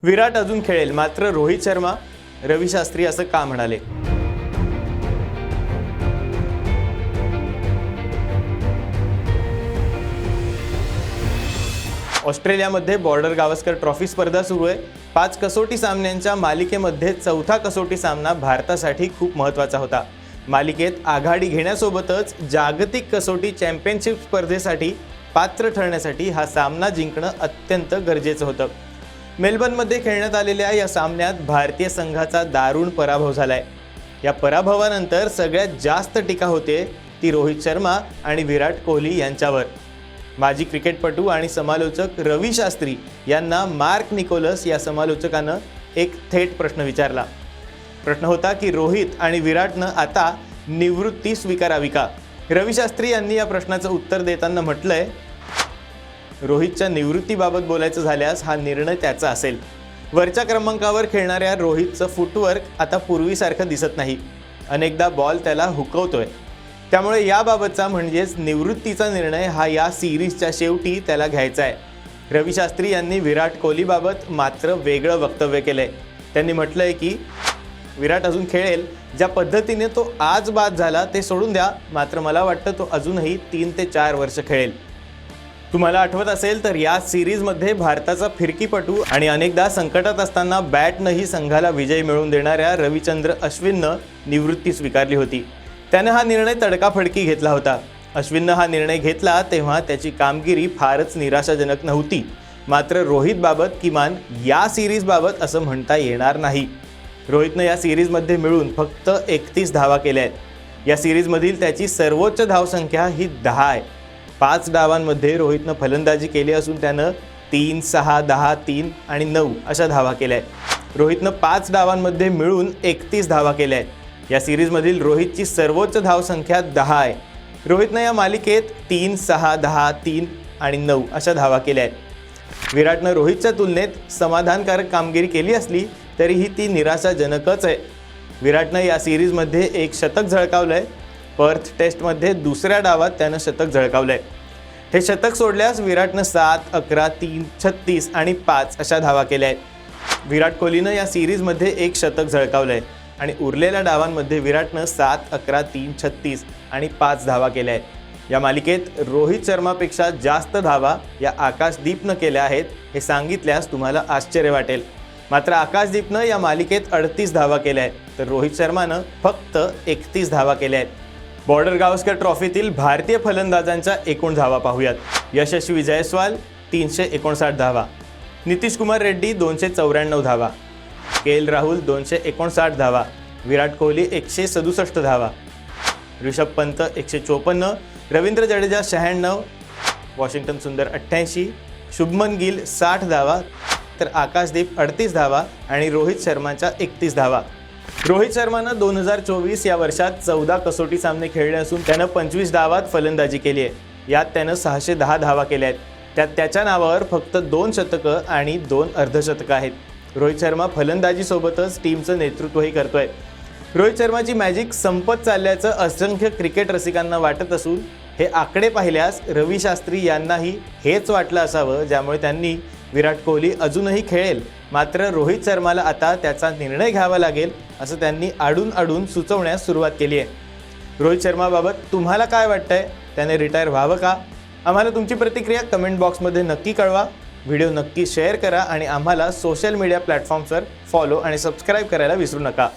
विराट अजून खेळेल, मात्र रोहित शर्मा, रवी शास्त्री असं का म्हणाले? ऑस्ट्रेलियामध्ये बॉर्डर गावस्कर ट्रॉफी स्पर्धा सुरू आहे। 5 कसोटी सामन्यांच्या मालिकेमध्ये चौथा कसोटी सामना भारतासाठी खूप महत्त्वाचा होता। मालिकेत आघाडी घेण्यासोबतच जागतिक कसोटी चॅम्पियनशिप स्पर्धेसाठी पात्र ठरण्यासाठी हा सामना जिंकणं अत्यंत गरजेचं होतं। मेलबर्नमध्ये खेळण्यात आलेल्या या सामन्यात भारतीय संघाचा दारुण पराभव झालाय। या पराभवानंतर सगळ्यात जास्त टीका होते ती रोहित शर्मा आणि विराट कोहली यांच्यावर। माजी क्रिकेटपटू आणि समालोचक रवी शास्त्री यांना मार्क निकोलस या समालोचकानं एक थेट प्रश्न विचारला। प्रश्न होता की रोहित आणि विराटनं आता निवृत्ती स्वीकारावी का? रवी शास्त्री यांनी या प्रश्नाचं उत्तर देताना म्हटलंय, रोहितच्या निवृत्तीबाबत बोलायचं झाल्यास हा निर्णय त्याचा असेल। वरच्या क्रमांकावर खेळणाऱ्या रोहितचं फुटवर्क आता पूर्वीसारखं दिसत नाही। अनेकदा बॉल त्याला हुकवतोय, त्यामुळे याबाबतचा म्हणजेच निवृत्तीचा निर्णय हा या सिरीजच्या शेवटी त्याला घ्यायचा आहे। रवी शास्त्री यांनी विराट कोहलीबाबत मात्र वेगळं वक्तव्य केलंय। त्यांनी म्हटलंय की विराट अजून खेळेल, ज्या पद्धतीने तो आज बाद झाला ते सोडून द्या, मात्र मला वाटतं तो अजूनही 3 ते 4 वर्ष खेळेल। तुम्हाला आठवत असेल तर या सिरीजमध्ये भारताचा फिरकीपटू आणि अनेकदा संकटात असताना बॅटनंही संघाला विजय मिळवून देणाऱ्या रविचंद्र अश्विननं निवृत्ती स्वीकारली होती। त्याने हा निर्णय तडकाफडकी घेतला होता। अश्विननं हा निर्णय घेतला तेव्हा त्याची कामगिरी फारच निराशाजनक नव्हती, मात्र रोहितबाबत किमान या सिरीजबाबत असं म्हणता येणार नाही। रोहितनं या सिरीजमध्ये मिळून फक्त 31 धावा केल्या आहेत। या सिरीजमधील त्याची सर्वोच्च धावसंख्या ही 10 आहे। 5 डावांमध्ये रोहितनं फलंदाजी केली असून त्यानं 3, 6, 10, 3 आणि 9 अशा धावा केल्या आहेत। रोहितनं 5 डावांमध्ये मिळून 31 धावा केल्या आहेत। या सिरीजमधील रोहितची सर्वोच्च धावसंख्या 10 आहे। रोहितनं या मालिकेत 3, 6, 10, 3 आणि 9 अशा धावा केल्या आहेत। विराटनं रोहितच्या तुलनेत समाधानकारक कामगिरी केली असली तरीही ती निराशाजनकच आहे। विराटनं या सिरीजमध्ये एक शतक झळकावलंय। पर्थ टेस्टमध्ये दुसऱ्या डावात त्यानं शतक झळकावलंय। हे शतक सोडल्यास विराटनं 7, 11, 3, 36 आणि 5 अशा धावा केल्या आहेत। विराट कोहलीनं या सिरीजमध्ये एक शतक झळकावलंय आणि उरलेल्या डावांमध्ये विराटनं 7, 11, 3, 36 आणि 5 धावा केल्या आहेत। या मालिकेत रोहित शर्मापेक्षा जास्त धावा या आकाशदीपनं केल्या आहेत हे सांगितल्यास तुम्हाला आश्चर्य वाटेल, मात्र आकाशदीपनं या मालिकेत 38 धावा केल्या आहेत तर रोहित शर्मानं फक्त 31 धावा केल्या आहेत। बॉर्डर गावस्कर ट्रॉफीतील भारतीय फलंदाजांच्या एकूण धावा पाहूयात। यशस्वी जयस्वाल 359 धावा, नितीश कुमार रेड्डी 294 धावा, के राहुल 259 धावा, विराट कोहली 167 धावा, ऋषभ पंत 154, रवींद्र जडेजा 96, वॉशिंग्टन सुंदर 88, शुभमन गिल 60 धावा, तर आकाशदीप 38 धावा आणि रोहित शर्माच्या 31 धावा। रोहित शर्मानं 2024 या वर्षात 14 कसोटी सामने खेळले असून त्यानं 25 डावात फलंदाजी केली आहे। यात त्यानं 610 धावा केल्या आहेत। त्यात त्याच्या नावावर फक्त 2 शतकं आणि 2 अर्धशतकं आहेत। रोहित शर्मा फलंदाजीसोबतच टीमचं नेतृत्वही करतोय। रोहित शर्माची मॅजिक संपत चालल्याचं असंख्य क्रिकेट रसिकांना वाटत असून हे आकडे पाहिल्यास रवी शास्त्री यांनाही हेच वाटलं असावं, ज्यामुळे त्यांनी विराट कोहली अजूनही खेळेल, मात्र रोहित शर्माला आता त्याचा निर्णय घ्यावा लागेल असं त्यांनी आडून सुचवण्यास सुरुवात केली आहे। रोहित शर्माबाबत तुम्हाला काय वाटतंय? त्याने रिटायर व्हावं का? आम्हाला तुमची प्रतिक्रिया कमेंट बॉक्समध्ये नक्की कळवा। व्हिडिओ नक्की शेअर करा आणि आम्हाला सोशल मीडिया प्लॅटफॉर्म्सवर फॉलो आणि सबस्क्राईब करायला विसरू नका।